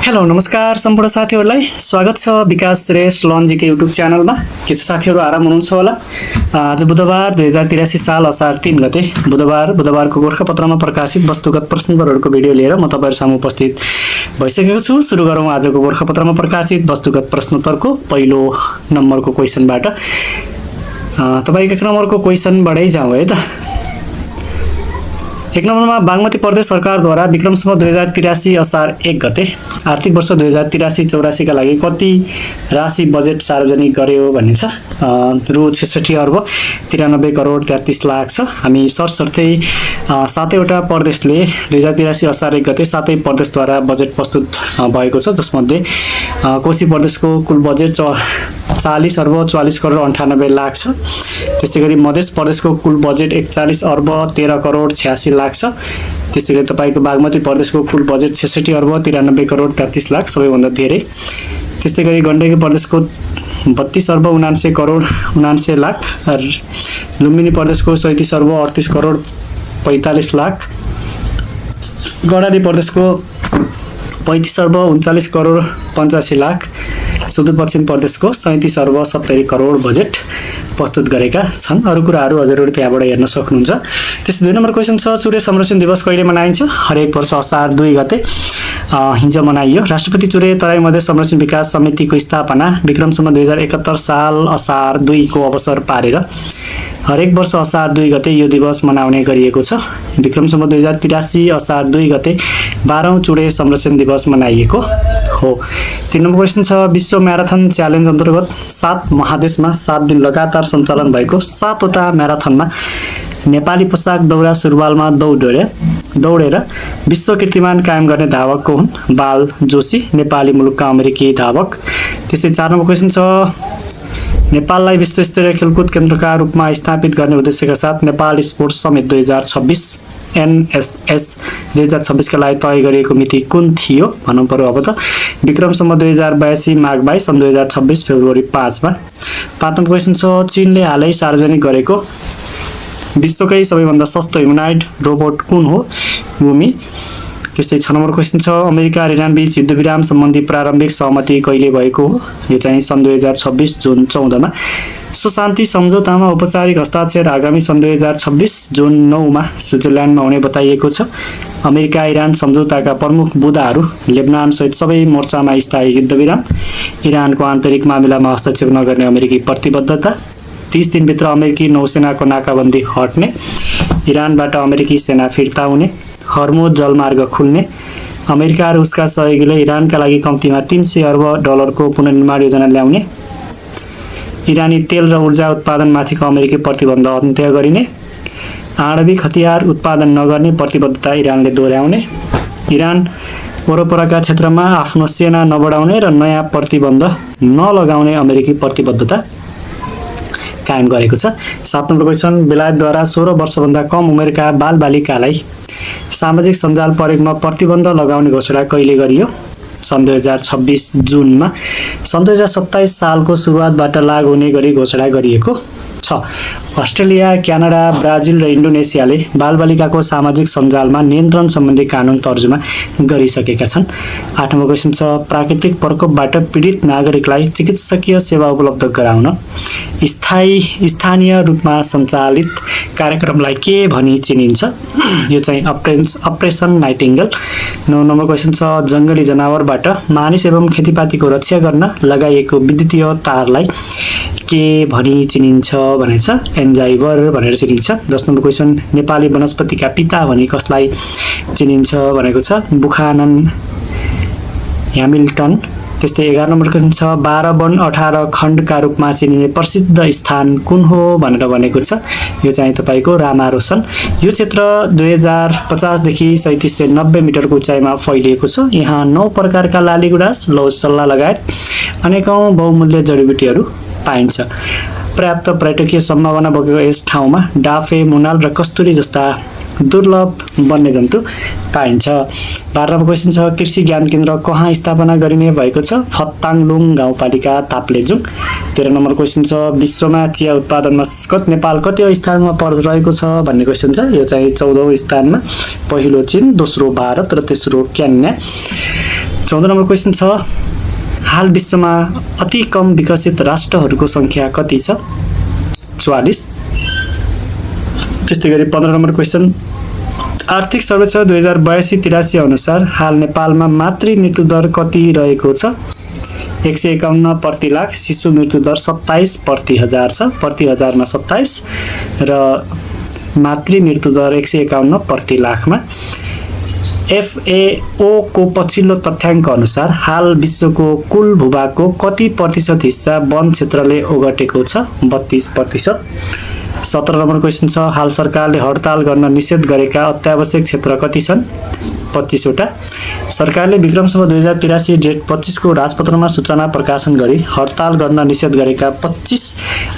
Hello नमस्कार सम्पूर्ण साथीहरूलाई स्वागत छ विकास श्रेष्ठ लन्जीको युट्युब च्यानलमा। के छ साथीहरू, आराम हुनुहुन्छ होला। आज बुधबार 2083 साल असार 3 गते बुधबारको गोर्खापत्रमा प्रकाशित वस्तुगत प्रश्नपत्रहरूको भिडियो लिएर म तपाईहरु सामु उपस्थित भइसकेको छु। सुरु गरौँ आजको गोर्खापत्रमा प्रकाशित वस्तुगत प्रश्नोत्तरको पहिलो नम्बरको क्वेशनबाट। तपाईको एक नम्बरको क्वेशनबाटै जाउँ है त। एक नम्बरमा बागमती प्रदेश सरकारद्वारा विक्रमसम्म 2083 असार 1 गते आर्थिक वर्ष 2083-84 का लागि कति राशि बजेट सार्वजनिक गर्यो भन्ने छ। रु 66 अर्ब 93 करोड 33 लाख छ। हामी सरसर्तै सातैवटा प्रदेशले 2083 असार 1 गते सातै प्रदेशद्वारा बजेट प्रस्तुत भएको छ, जसमध्ये कोशी प्रदेशको कुल बजेट 40 अर्ब 44 करोड 98 लाख छ। त्यसैगरी मध्य प्रदेशको कुल बजेट 41 अर्ब 13 करोड 86 लाख छ। त्यसैगरी तपाईको बागमती प्रदेशको कुल बजेट 66 अर्ब 93 करोड 33 लाख सबैभन्दा धेरै। त्यसैगरी गण्डकी प्रदेशको 32 अर्ब 79 करोड 79 लाख। लुम्बिनी प्रदेशको 37 अर्ब 38 करोड 45 लाख। कर्णाली प्रदेशको 35 अर्ब 39 करोड 85 लाख। सुदूरपश्चिम प्रदेशको 37 अर्ब 70 करोड बजेट प्रस्तुत गरेका छन्। अरु कुराहरू हजुरहरूले त्यहाँबाट हेर्न सक्नुहुन्छ। त्यसै 2 नम्बर क्वेशन छ, चुरे संरक्षण दिवस कहिले मनाइन्छ? हरेक वर्ष असार 2 गते हिजो मनाइयो। राष्ट्रपति चुरे तराई मधेस संरक्षण विकास समितिको स्थापना विक्रमसम्म 2071 साल असार 2 को अवसर पारेर हरेक वर्ष असार 2 गते यो दिवस मनाउने गरिएको छ। विक्रमसम्म 2083 असार 2 गते 12औं चुरे संरक्षण दिवस मनाइएको हो। 3 नम्बर क्वेशन छ, विश्व म्याराथन च्यालेन्ज अन्तर्गत 7 महादेशमा 7 दिन लगातार सञ्चालन भएको 7वटा म्याराथनमा नेपाली पोसाक दौरा सुरुवालमा दौडेर विश्व कीर्तिमान कायम गर्ने धावक को हुन्? बाल जोशी, नेपाली मुलुकका अमेरिकी धावक। त्यसै 4 नम्बर क्वेशन छ, नेपाललाई विश्वस्तरीय खेलकुद केन्द्रका रूपमा स्थापित गर्ने उद्देश्यका साथ नेपाल स्पोर्ट्स समिट 2026 NSS 2026 का लागि तय गरिएको मिति कुन थियो भन्नु पर्यो। अब त विक्रमसम्म 2082 माघ 22 सन् 2026 फेब्रुअरी 5 मा। 5 नम्बर क्वेशन छ, चीनले हालै सार्वजनिक गरेको विश्वकै सबैभन्दा सस्तो ह्युमनाइड रोबोट कुन हो? भूमि। त्यस्तै 6 नम्बर क्वेशन छ, अमेरिका र इरान बीच युद्धविराम सम्बन्धी प्रारम्भिक सहमति कहिले भएको हो? यो चाहिँ सन् 2026 जुन 14 मा। सो शान्ति सम्झौतामा औपचारिक हस्ताक्षर आगामी सन् 2026 जुन 9 मा स्विजरल्यान्डमा हुने बताइएको छ। अमेरिका इरान सम्झौताका प्रमुख बुँदाहरू लेबनान सहित सबै मोर्चामा स्थायी युद्धविराम, इरानको आन्तरिक मामिलामा हस्तक्षेप नगर्ने अमेरिकी प्रतिबद्धता, 30 दिनभित्र अमेरिकी नौसेनाको नाकाबन्दी हट्ने, इरानबाट अमेरिकी सेना फिर्ता हुने, हर्मुज जलमार्ग खुल्ने, अमेरिका र उसका सहयोगीले इरानका लागि कम्तीमा 300 अर्ब डलरको पुनर्निर्माण योजना ल्याउने, इरानी तेल र ऊर्जा उत्पादनमाथिको अमेरिकी प्रतिबन्ध अन्त्य गरिने, आणविक हतियार उत्पादन नगर्ने प्रतिबद्धता इरानले दोहोर्याउने, इरान वरपरका क्षेत्रमा आफ्नो सेना नबढाउने र नयाँ प्रतिबन्ध नलगाउने अमेरिकी प्रतिबद्धता कायम गरेको छ। 7 नम्बर क्वेशन, बेलायतद्वारा 16 वर्षभन्दा कम उमेरका बालबालिकालाई सामाजिक सञ्जाल प्रयोगमा प्रतिबन्ध लगाउने घोषणा कहिले गरियो? सन् 2026 जुनमा। सन् 2027 सालको सुरुवातबाट लागू हुने गरी घोषणा गरिएको छ। अस्ट्रेलिया, क्यानाडा, ब्राजिल र इन्डोनेसियाले बालबालिकाको सामाजिक सञ्जालमा नियन्त्रण सम्बन्धी कानुन तर्जुमा गरिसकेका छन्। 8 नम्बर क्वेशन छ, प्राकृतिक प्रकोपबाट पीडित नागरिकलाई चिकित्सकीय सेवा उपलब्ध गराउन स्थानीय रूपमा सञ्चालित कार्यक्रमलाई के भनी चिनिन्छ? यो चाहिँ अपरेसन नाइटिङ्गेल। 9 नम्बर क्वेशन छ, जङ्गली जनावरबाट मानिस एवं खेतीपातीको रक्षा गर्न लगाइएको विद्युतीय तारलाई के भनी चिनिन्छ भनेछ? एन्जाइबर भनेर चिनिन्छ। 10 नम्बर क्वेशन, नेपाली वनस्पतिका पिता भनी कसलाई चिनिन्छ भनेको छ? बुखानन ह्यामिल्टन। त्यस्तै 11 नम्बर क्वेशन छ, 12 वन 18 खण्डका रूपमा चिनिने प्रसिद्ध स्थान कुन हो भनेर भनेको छ? यो चाहिँ तपाईको रामारोसन। यो क्षेत्र 2050 देखि 3790 मिटरको उचाइमा फैलिएको छ। यहाँ 9 प्रकारका लालीगुँरास, लौसल्ला लगायत अनेकौं बहुमूल्य जडीबुटीहरू पाइन्छ। पर्याप्त पर्यटकीय सम्भावना बोकेको यस ठाउँमा डाफे, मुनाल र कस्तुरी जस्ता दुर्लभ वन्यजन्तु पाइन्छ। 12 नम्बर क्वेशन छ, कृषि ज्ञान केन्द्र कहाँ स्थापना गरिने भएको छ? फत्ताङलुङ गाउँपालिका ताप्लेजुङ। 13 नम्बर क्वेशन छ, विश्वमा चिया उत्पादनमा नेपाल कति स्थानमा रहेको छ भन्ने क्वेशन छ। यो चाहिँ 14औं स्थानमा, पहिलो चीन, दोस्रो भारत र तेस्रो केन्या। 14 नम्बर क्वेसन छ हाल विश्वमा अति कम विकसित राष्ट्रहरूको संख्या कति छ 44। त्यस्तै गरी 15 नम्बर क्वेसन आर्थिक सर्वेक्षण 2082-83 अनुसार हाल नेपालमा मातृ मृत्यु दर कति रहेको छ 151 प्रति लाख। शिशु मृत्यु दर 27 प्रति हजार छ, प्रति हजारमा 27 र मातृ मृत्यु दर 151 प्रति लाखमा। FAO को पछिल्लो तथ्याङ्क अनुसार हाल विश्वको कुल भूभागको कति प्रतिशत हिस्सा वन क्षेत्रले ओगटेको छ 32%। 17 नम्बर क्वेसन छ हाल सरकारले हडताल गर्न निषेध गरेका अत्यावश्यक क्षेत्र कति छन् 25 वटा। सरकारले विक्रम सम्वत 2083 जेठ 25 को राजपत्रमा सूचना प्रकाशन गरी हडताल गर्न निषेध गरेका 25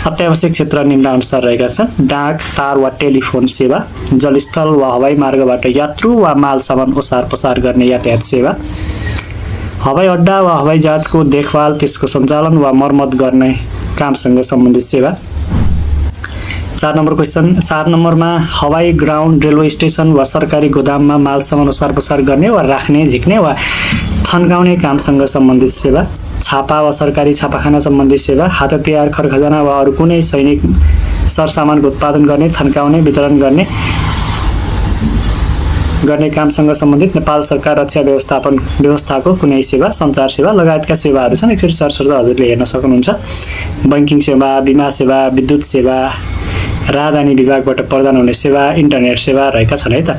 अत्यावश्यक क्षेत्र निम्नानुसार रहेका छन्। डाक, तार वा टेलिफोन सेवा, जलस्थल वा हवाई मार्गबाट यात्रु वा माल सामान ओसार पसार गर्ने यातायात सेवा, हवाई अड्डा वा हवाई जहाजको देखभाल, त्यसको सञ्चालन वा मर्मत गर्ने कामसँग सम्बन्धित सेवा। 4 नम्बर क्वेसन 4 नम्बरमा हवाई ग्राउन्ड, रेलवे स्टेसन वा सरकारी गोदाममा माल सामान ओसार पसार गर्ने वा राख्ने, झिक्ने वा थन्काउने कामसँग सम्बन्धित सेवा, छापा वा सरकारी छापाखाना सम्बन्धी सेवा, हात हतियार, खरखजाना वा अरू कुनै सैनिक सरसामानको उत्पादन गर्ने, थन्काउने, वितरण गर्ने कामसँग सम्बन्धित नेपाल सरकार रक्षा व्यवस्थाको कुनै सेवा, सञ्चार सेवा लगायतका सेवाहरू छन्। एकचोटि सर्च गर्दा हजुरले हेर्न सक्नुहुन्छ। बैंकिङ सेवा, बिमा सेवा, विद्युत सेवा, राजधानी विभागबाट प्रदान हुने सेवा, इन्टरनेट सेवा रहेका छन् है त।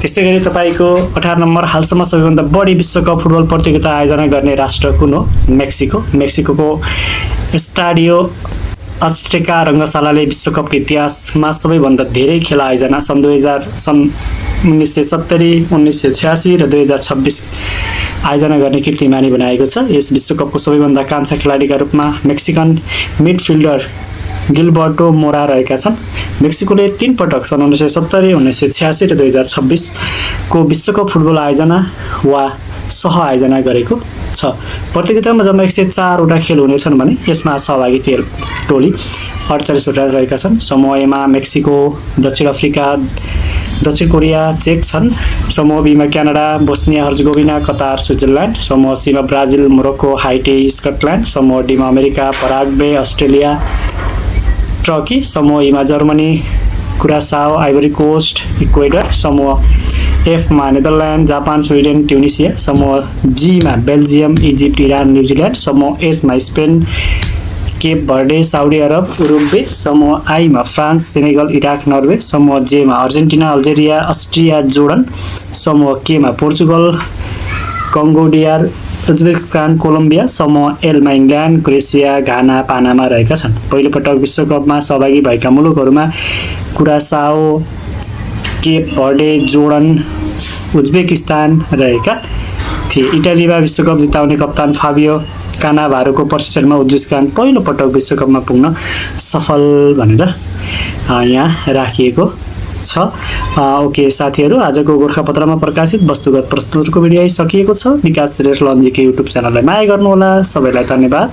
त्यस्तै गरी तपाईको 18 नम्बर हालसम्म सबैभन्दा बढी विश्वकप फुटबल प्रतियोगिता आयोजना गर्ने राष्ट्र कुन हो मेक्सिको। मेक्सिकोको स्टाडियो अज्टेका रङ्गशालाले विश्वकपको इतिहासमा सबैभन्दा धेरै खेल आयोजना सन् 1970, 1986 र 2026 आयोजना गर्ने कीर्तिमानी बनाएको छ। यस विश्वकपको सबैभन्दा कान्छा खेलाडीका रूपमा मेक्सिकन मिडफिल्डर गिल्बर्टो मोरा रहेका छन्। मेक्सिकोले 3 पटक सन् 1970, 1986 र 2026 को विश्वकप फुटबल आयोजना वा सह आयोजना गरेको छ। प्रतियोगितामा जम्मा 104 वटा खेल हुनेछन् भने यसमा सहभागी टोली 48 वटा रहेका छन्। समूह ए मा मेक्सिको, दक्षिण अफ्रिका, दक्षिण कोरिया, चेक छन्। समूह बी मा Canada, Bosnia Herzegovina, Qatar, Switzerland. समूह सी मा ब्राजिल, मोरक्को, हाइटी, स्कटल्यान्ड। समूह डी मा अमेरिका, पराग्वे, अस्ट्रेलिया, टर्की। समूह ई मा Germany, Curacao, Ivory Coast, Ecuador. समूह एफ मा नेदरल्यान्ड, जापान, स्विडेन, ट्युनिसिया। समूह जी मा बेल्जियम, इजिप्ट, इरान, न्युजिल्यान्ड। समूह एस मा Spain, Cape Verde, Saudi Arab, Uruguay. समूह आई मा फ्रान्स, सेनेगल, इराक, नर्वे। समूह जे मा अर्जेन्टिना, अल्जेरिया, अस्ट्रिया, जोर्डन। समूह के मा Portugal, Congo DR, Uzbekistan, Colombia. समूह एल मा इङ्ल्यान्ड, क्रोएसिया, घाना, पानामा रहेका छन्। पहिलोपटक विश्वकपमा सहभागी भएका मुलुकहरूमा Curaçao, Cape Verde, Jordan, Uzbekistan रहेका थिए। इटालीमा विश्वकप जिताउने कप्तान फाबियो कानाभारोको प्रशिक्षणमा उज्बेकिस्तान पहिलोपटक विश्वकपमा पुग्न सफल भनेर यहाँ राखिएको छ। ओके साथीहरू, आजको गोर्खापत्रमा प्रकाशित वस्तुगत प्रस्तुतिको भिडियो सकिएको छ। विकास श्रेष्ठ लन्जीको युट्युब च्यानललाई माया गर्नुहोला। सबैलाई धन्यवाद।